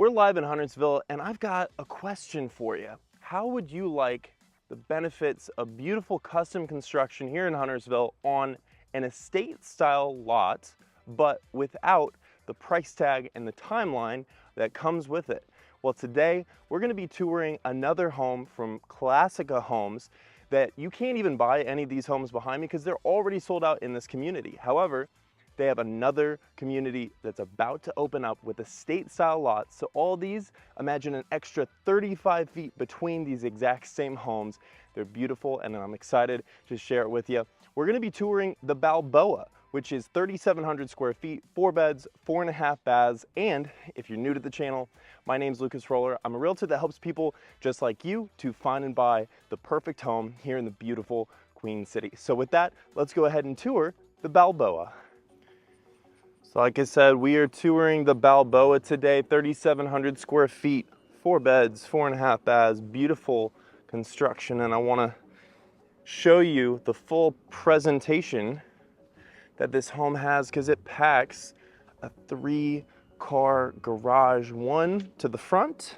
We're live in Huntersville, and I've got a question for you. How would you like the benefits of beautiful custom construction here in Huntersville on an estate-style lot, but without the price tag and the timeline that comes with it? Well, today we're going to be touring another home from Classica Homes that you can't even buy any of these homes behind me because they're already sold out in this community. However, they have another community that's about to open up with estate-style lots. So all these, imagine an extra 35 feet between these exact same homes. They're beautiful, and I'm excited to share it with you. We're gonna be touring the Balboa, which is 3,700 square feet, 4 beds, 4.5 baths. And if you're new to the channel, my name's Lucas Roller. I'm a realtor that helps people just like you to find and buy the perfect home here in the beautiful Queen City. So with that, let's go ahead and tour the Balboa. So like I said, we are touring the Balboa today, 3,700 square feet, 4 beds, 4.5 baths, beautiful construction. And I wanna show you the full presentation that this home has because it packs a 3-car garage, 1 to the front,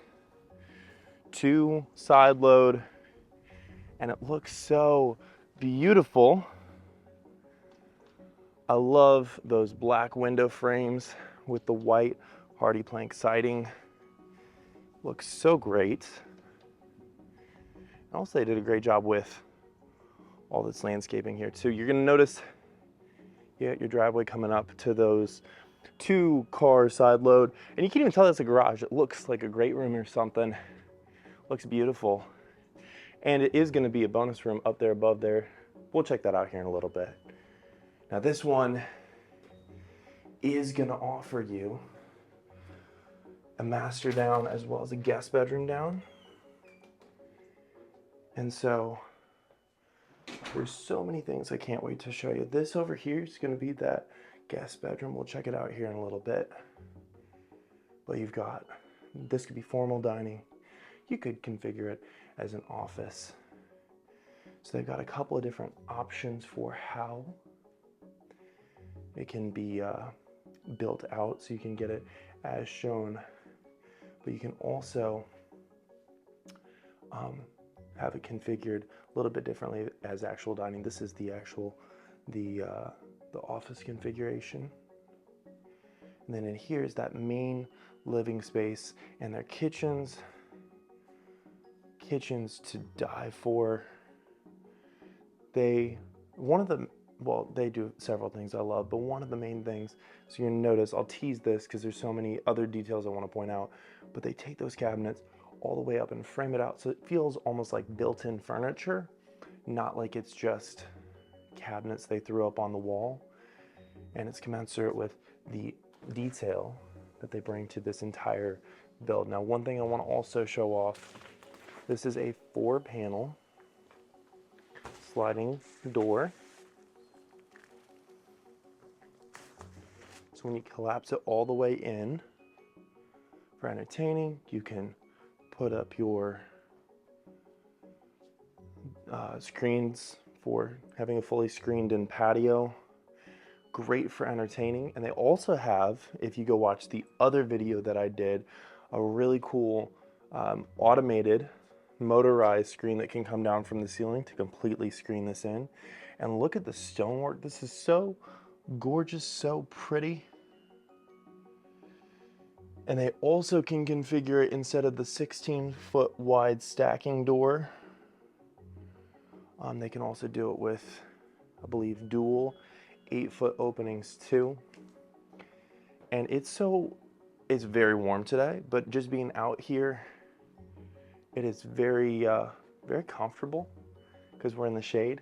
2 side load, and it looks so beautiful. I love those black window frames with the white hardy plank siding. Looks so great. And also they did a great job with all this landscaping here too. You're gonna notice your driveway coming up to those 2-car side load. And you can't even tell that's a garage. It looks like a great room or something. Looks beautiful. And it is gonna be a bonus room up there above there. We'll check that out here in a little bit. Now this one is gonna offer you a master down as well as a guest bedroom down. And so there's so many things I can't wait to show you. This over here is gonna be that guest bedroom. We'll check it out here in a little bit. But you've got, this could be formal dining. You could configure it as an office. So they've got a couple of different options for how it can be built out, so you can get it as shown, but you can also have it configured a little bit differently as actual dining. This is the actual, the office configuration. And then in here is that main living space and their kitchens to die for. Well, they do several things I love, but one of the main things, so you're gonna notice, I'll tease this because there's so many other details I want to point out, but they take those cabinets all the way up and frame it out so it feels almost like built-in furniture, not like it's just cabinets they threw up on the wall. And it's commensurate with the detail that they bring to this entire build. Now, one thing I want to also show off, this is a 4-panel sliding door. So when you collapse it all the way in for entertaining, you can put up your screens for having a fully screened in patio. Great for entertaining. And they also have, if you go watch the other video that I did, a really cool automated motorized screen that can come down from the ceiling to completely screen this in. And look at the stonework. This is so gorgeous, so pretty. And they also can configure it instead of the 16-foot wide stacking door. They can also do it with, I believe, dual 8-foot openings too. And it's very warm today, but just being out here, it is very, very comfortable because we're in the shade.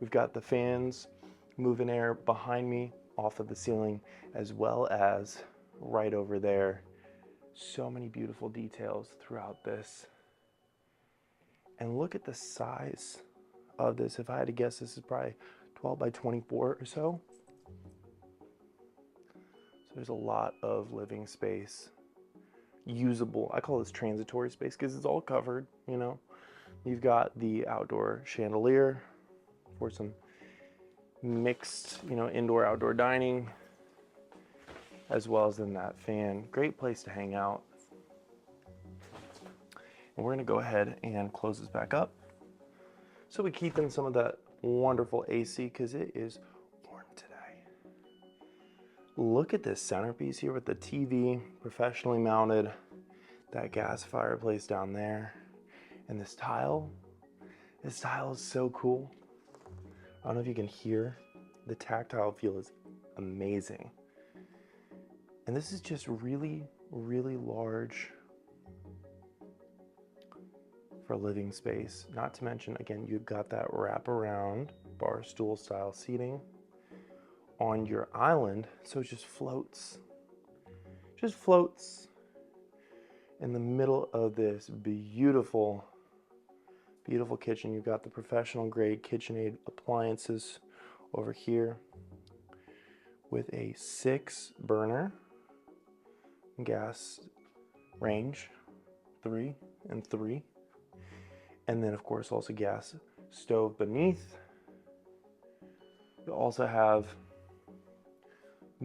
We've got the fans moving air behind me off of the ceiling, as well as right over there. So many beautiful details throughout this. And look at the size of this. If I had to guess, this is probably 12 by 24 or so. So there's a lot of living space. Usable, I call this transitory space because it's all covered, you know. You've got the outdoor chandelier for some mixed, you know, indoor outdoor dining, as well as in that fan. Great place to hang out. And we're gonna go ahead and close this back up. So we keep in some of that wonderful AC because it is warm today. Look at this centerpiece here with the TV, professionally mounted, that gas fireplace down there. And this tile is so cool. I don't know if you can hear, the tactile feel is amazing. And this is just really, really large for living space. Not to mention, again, you've got that wraparound bar stool style seating on your island, so it just floats in the middle of this beautiful kitchen. You've got the professional grade KitchenAid appliances over here with a 6-burner gas range, 3 and 3. And then of course also gas stove beneath. You also have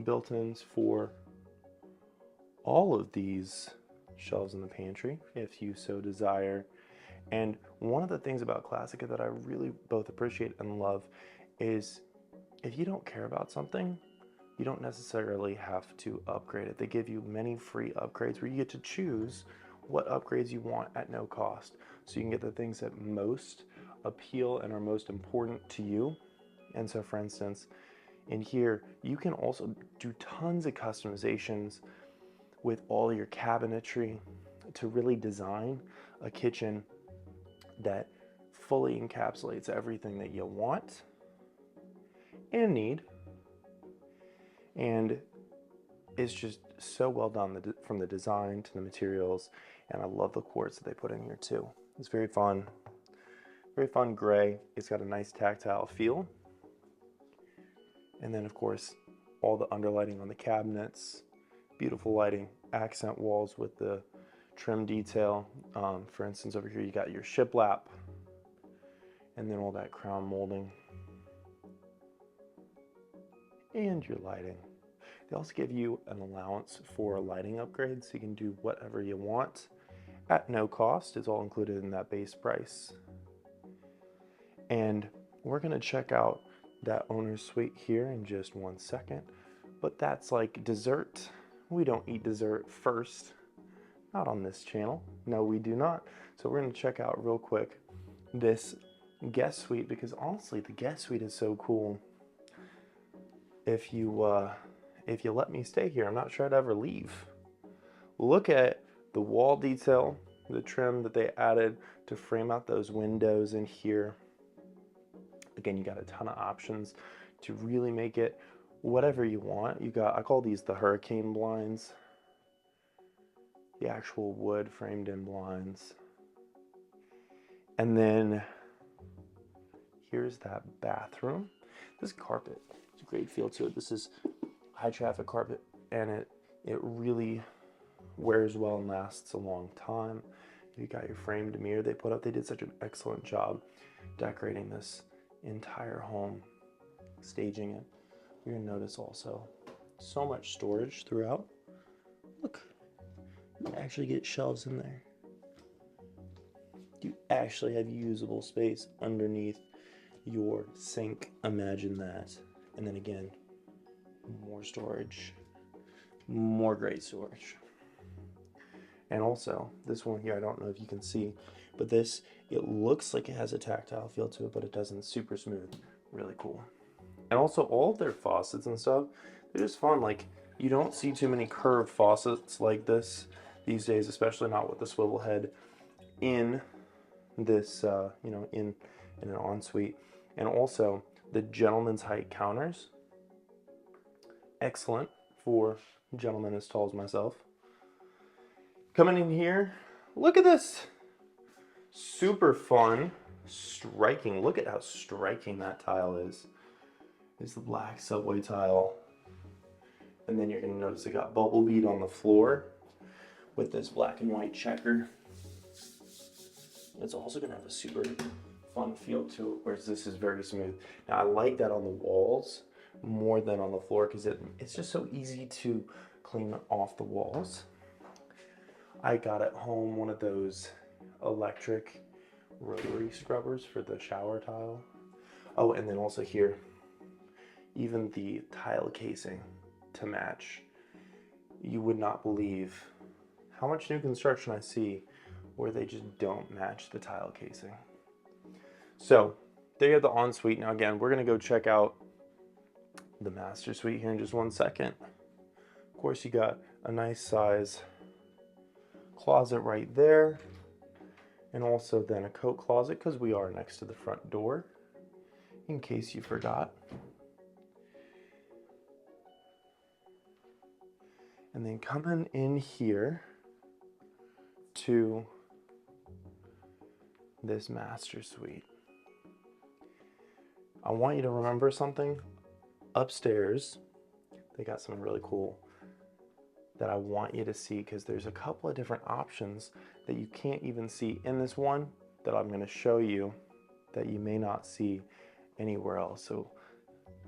built-ins for all of these shelves in the pantry if you so desire. And one of the things about Classica that I really both appreciate and love is if you don't care about something, you don't necessarily have to upgrade it. They give you many free upgrades where you get to choose what upgrades you want at no cost. So you can get the things that most appeal and are most important to you. And so for instance, in here, you can also do tons of customizations with all your cabinetry to really design a kitchen that fully encapsulates everything that you want and need. And it's just so well done from the design to the materials. And I love the quartz that they put in here too. It's very fun gray. It's got a nice tactile feel. And then of course, all the underlighting on the cabinets, beautiful lighting, accent walls with the trim detail. For instance, over here you got your shiplap and then all that crown molding and your lighting. They also give you an allowance for lighting upgrades, so you can do whatever you want at no cost. It's all included in that base price. And we're gonna check out that owner's suite here in just 1 second, but that's like dessert. We don't eat dessert first, not on this channel. No, we do not. So we're gonna check out real quick this guest suite, because honestly, the guest suite is so cool. If you let me stay here, I'm not sure I'd ever leave. Look at the wall detail, the trim that they added to frame out those windows in here. Again, you got a ton of options to really make it whatever you want. You got, I call these the hurricane blinds, the actual wood framed in blinds. And then here's that bathroom. This carpet, it's a great feel to it. This is high traffic carpet, and it really wears well and lasts a long time. You got your framed mirror they put up. They did such an excellent job decorating this entire home, staging it. You're gonna notice also so much storage throughout. Look, you actually get shelves in there. You actually have usable space underneath your sink. Imagine that. And then again, more storage, more great storage. And also this one here, I don't know if you can see, but this, it looks like it has a tactile feel to it, but it doesn't. Super smooth, really cool. And also all of their faucets and stuff, they're just fun. Like, you don't see too many curved faucets like this these days, especially not with the swivel head in this, you know, in an ensuite. And also the gentleman's height counters, excellent for gentlemen as tall as myself. Coming in here, look at this. Super fun, striking. Look at how striking that tile is. It's the black subway tile. And then you're gonna notice it got bubble bead on the floor with this black and white checker. It's also gonna have a super fun feel to it, whereas this is very smooth. Now I like that on the walls more than on the floor because it's just so easy to clean off the walls. I got at home one of those electric rotary scrubbers for the shower tile. Oh, and then also here, even the tile casing to match. You would not believe how much new construction I see where they just don't match the tile casing. So there you have the ensuite. Now again, we're gonna go check out the master suite here in just one second. Of course, you got a nice size closet right there, and also then a coat closet because we are next to the front door, in case you forgot. And then coming in here to this master suite. I want you to remember something. Upstairs, they got something really cool that I want you to see, because there's a couple of different options that you can't even see in this one that I'm going to show you that you may not see anywhere else. So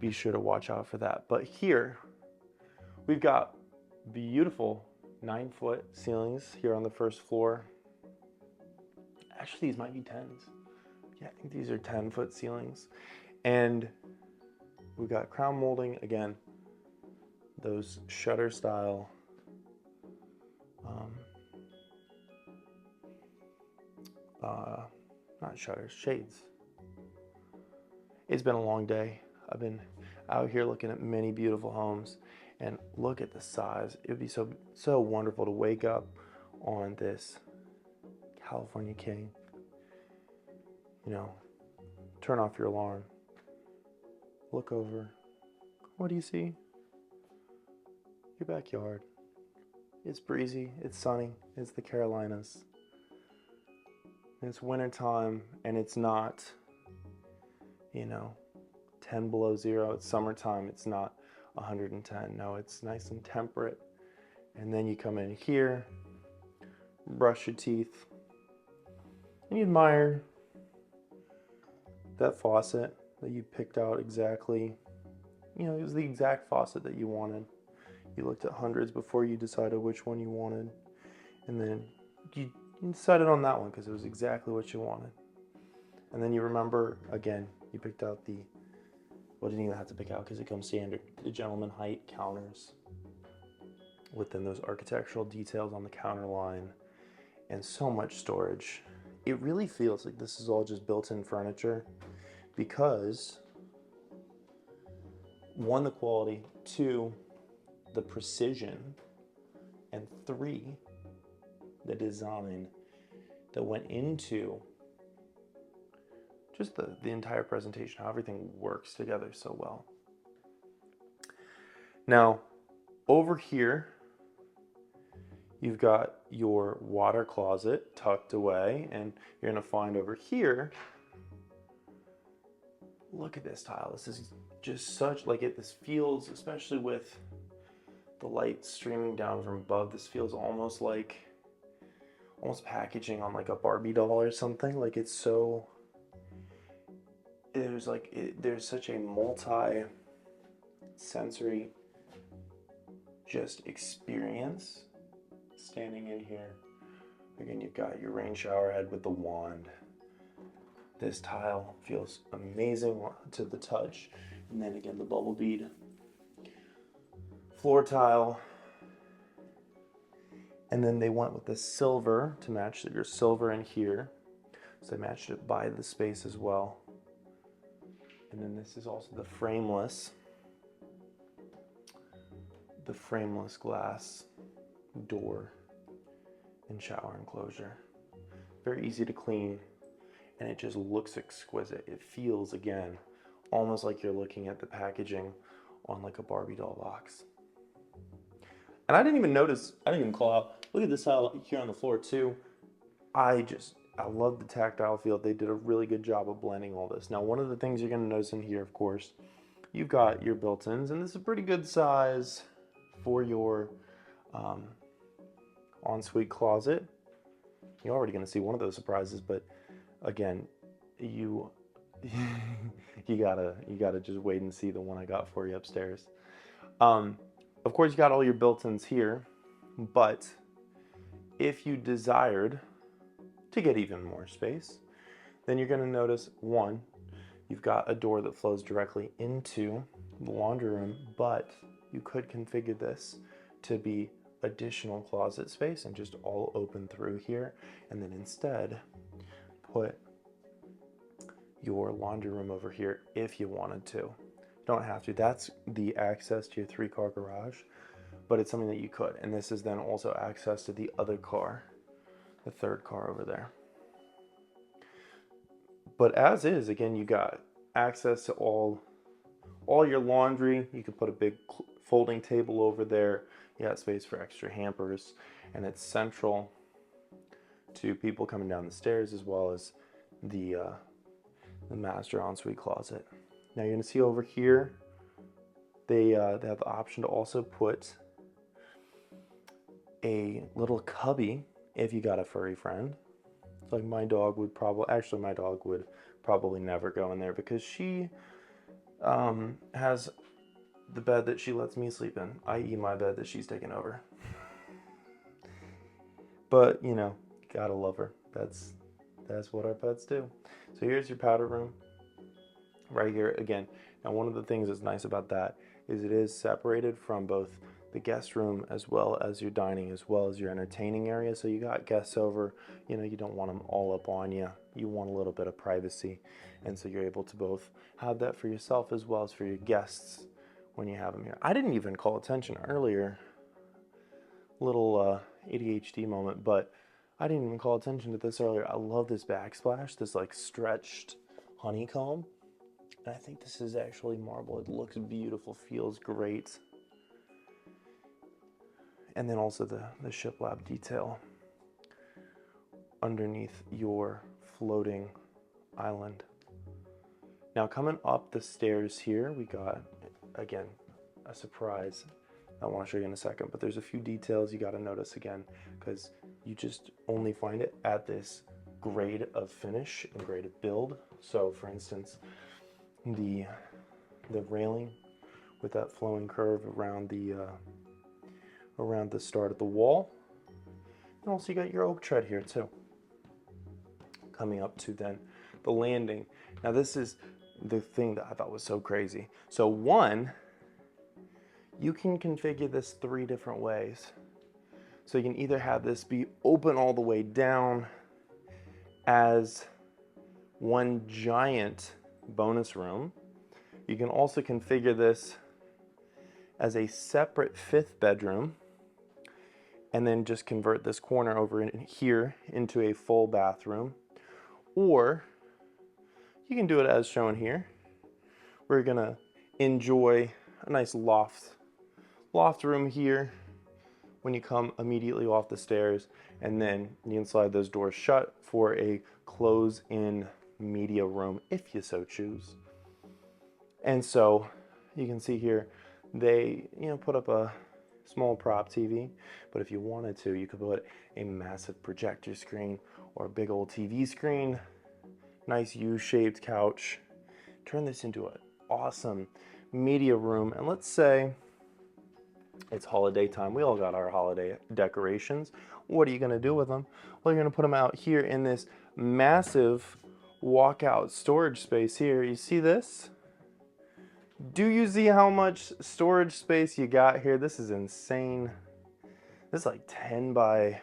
be sure to watch out for that. But here we've got beautiful 9-foot ceilings here on the first floor. Actually, these might be 10s. Yeah, I think these are 10-foot ceilings. And we've got crown molding, again, those shutter style not shutters, shades. It's been a long day. I've been out here looking at many beautiful homes, and look at the size. It would be so wonderful to wake up on this California King, you know, turn off your alarm, look over. What do you see? Your backyard. It's breezy, it's sunny, it's the Carolinas. It's wintertime, and it's not, 10 below zero. It's summertime, it's not 110. No, it's nice and temperate. And then you come in here, brush your teeth, and you admire that faucet that you picked out exactly. It was the exact faucet that you wanted. You looked at hundreds before you decided which one you wanted. And then you decided on that one because it was exactly what you wanted. And then you remember, again, you picked out didn't even have to pick out because it comes standard, the gentleman height counters within those architectural details on the counter line, and so much storage. It really feels like this is all just built-in furniture because, one, the quality, two, the precision, and three, the design that went into just the entire presentation, how everything works together so well. Now, over here, you've got your water closet tucked away, and you're gonna find over here, look at this tile. This is just such, this feels, especially with the light streaming down from above, this feels almost packaging on like a Barbie doll or something. There's such a multi-sensory just experience standing in here. Again, you've got your rain shower head with the wand. This tile feels amazing to the touch. And then again, the bubble bead floor tile. And then they went with the silver to match your silver in here. So they matched it by the space as well. And then this is also the frameless glass door and shower enclosure. Very easy to clean, and it just looks exquisite. It feels, again, almost like you're looking at the packaging on like a Barbie doll box. And I didn't even call out, look at this tile here on the floor too. I love the tactile feel. They did a really good job of blending all this. Now, one of the things you're gonna notice in here, of course, you've got your built-ins, and this is a pretty good size for your ensuite closet. You're already gonna see one of those surprises, but again, you gotta just wait and see the one I got for you upstairs. Of course, you got all your built-ins here, but if you desired to get even more space. Then you're going to notice, one, you've got a door that flows directly into the laundry room, but you could configure this to be additional closet space and just all open through here, and then instead put your laundry room over here if you wanted to. You don't have to. That's the access to your 3-car garage, but it's something that you could. And this is then also access to the other car, the 3rd car over there. But as is, again, you got access to all your laundry. You could put a big folding table over there. You got space for extra hampers, and it's central to people coming down the stairs, as well as the master ensuite closet. Now you're gonna see over here, they have the option to also put a little cubby if you got a furry friend. It's like my dog would probably never go in there because she has the bed that she lets me sleep in, i.e. my bed that she's taken over. But, you know, gotta love her. That's what our pets do. So here's your powder room right here again. Now, one of the things that's nice about that is it is separated from both the guest room as well as your dining, as well as your entertaining area. So you got guests over, you know, you don't want them all up on you. You want a little bit of privacy. And so you're able to both have that for yourself as well as for your guests when you have them here. I didn't even call attention earlier, little ADHD moment, but I didn't even call attention to this earlier. I love this backsplash, this like stretched honeycomb. And I think this is actually marble. It looks beautiful, feels great. And then also the shiplap detail underneath your floating island. Now coming up the stairs here, we got, again, a surprise I want to show you in a second, but there's a few details you got to notice again, because you just only find it at this grade of finish and grade of build. So for instance, the railing with that flowing curve around the start of the wall. And also you got your oak tread here too. Coming up to then the landing. Now this is the thing that I thought was so crazy. So one, you can configure this 3 different ways. So you can either have this be open all the way down as one giant bonus room. You can also configure this as a separate 5th bedroom, and then just convert this corner over in here into a full bathroom. Or you can do it as shown here. We're gonna enjoy a nice loft room here when you come immediately off the stairs, and then you can slide those doors shut for a close-in media room if you so choose. And so you can see here they put up a small prop TV, but if you wanted to, you could put a massive projector screen or a big old TV screen, nice U-shaped couch, turn this into an awesome media room. And let's say it's holiday time. We all got our holiday decorations. What are you gonna do with them? Well, you're gonna put them out here in this massive walkout storage space here. You see this? Do you see how much storage space you got here? This is insane. This is like 10 by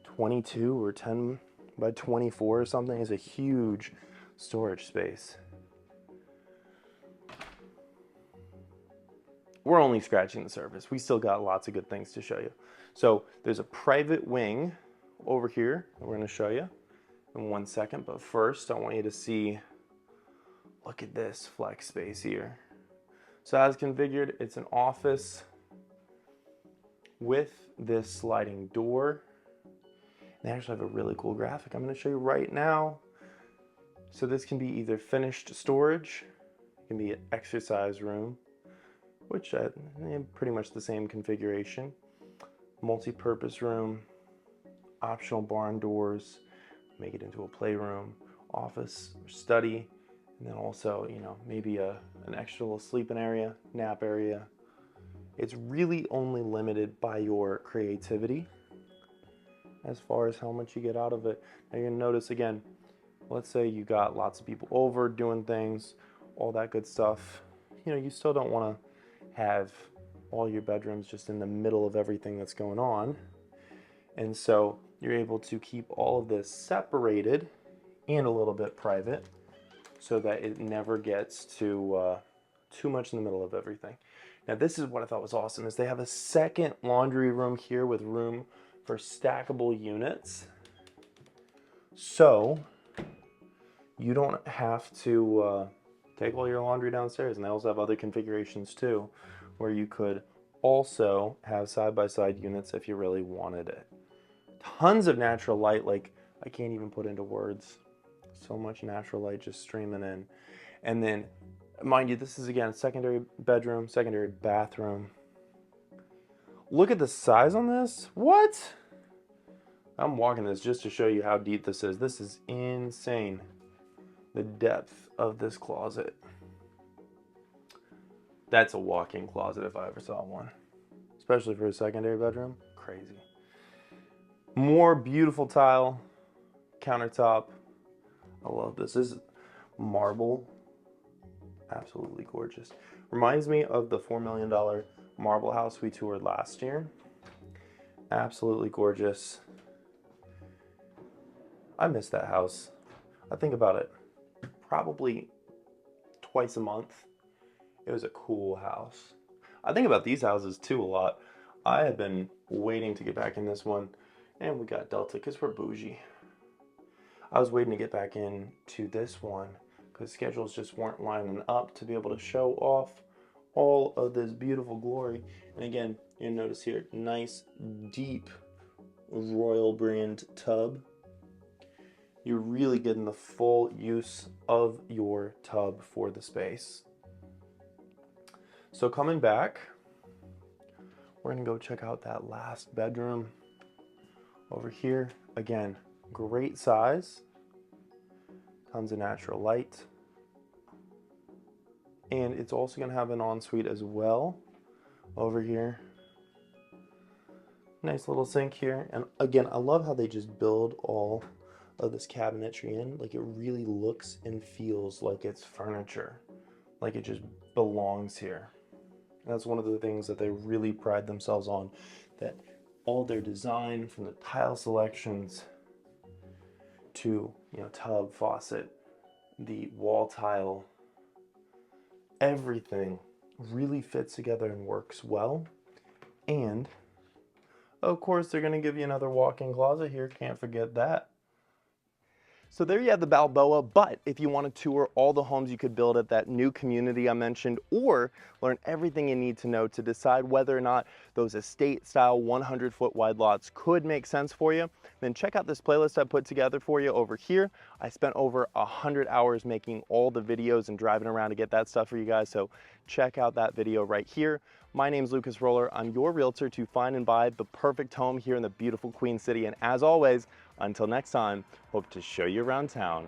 22 or 10 by 24 or something. It's a huge storage space. We're only scratching the surface. We still got lots of good things to show you. So there's a private wing over here that we're gonna show you in 1 second. But first, I want you to see, look at this flex space here. So as configured, it's an office with this sliding door. They actually have a really cool graphic I'm going to show you right now. So this can be either finished storage, it can be an exercise room, which pretty much the same configuration, multi-purpose room, optional barn doors, make it into a playroom, office, or study. And then also, maybe an extra little sleeping area, nap area. It's really only limited by your creativity as far as how much you get out of it. Now you're gonna notice again, let's say you got lots of people over doing things, all that good stuff. You know, you still don't wanna have all your bedrooms just in the middle of everything that's going on. And so you're able to keep all of this separated and a little bit private so that it never gets too much in the middle of everything. Now this is what I thought was awesome, is they have a second laundry room here with room for stackable units. So you don't have to take all your laundry downstairs. And they also have other configurations too, where you could also have side-by-side units if you really wanted it. Tons of natural light, like I can't even put into words. So much natural light just streaming in. And then, mind you, this is again secondary bedroom, secondary bathroom. Look at the size on this. What? I'm walking this just to show you how deep this is. This is insane. The depth of this closet. That's a walk-in closet if I ever saw one. Especially for a secondary bedroom. Crazy. More beautiful tile, countertop. I love this. This is marble. Absolutely gorgeous. Reminds me of the $4 million marble house we toured last year. Absolutely gorgeous. I miss that house. I think about it probably twice a month. It was a cool house. I think about these houses too a lot. I have been waiting to get back in this one, and we got Delta because we're bougie. I was waiting to get back into this one because schedules just weren't lining up to be able to show off all of this beautiful glory. And again, you'll notice here, nice, deep Royal brand tub. You're really getting the full use of your tub for the space. So coming back, we're gonna go check out that last bedroom over here. Again, great size, tons of natural light. And it's also gonna have an ensuite as well over here. Nice little sink here. And again, I love how they just build all of this cabinetry in. Like it really looks and feels like it's furniture. Like it just belongs here. And that's one of the things that they really pride themselves on, that all their design, from the tile selections to, you know, tub, faucet, the wall tile, everything really fits together and works well. And of course, they're gonna give you another walk-in closet here. Can't forget that. So there you have the Balboa, but if you want to tour all the homes you could build at that new community I mentioned, or learn everything you need to know to decide whether or not those estate-style 100-foot wide lots could make sense for you, then check out this playlist I put together for you over here. I spent over 100 hours making all the videos and driving around to get that stuff for you guys, so check out that video right here. My name's Lucas Roller. I'm your realtor to find and buy the perfect home here in the beautiful Queen City, and as always, until next time, hope to show you around town.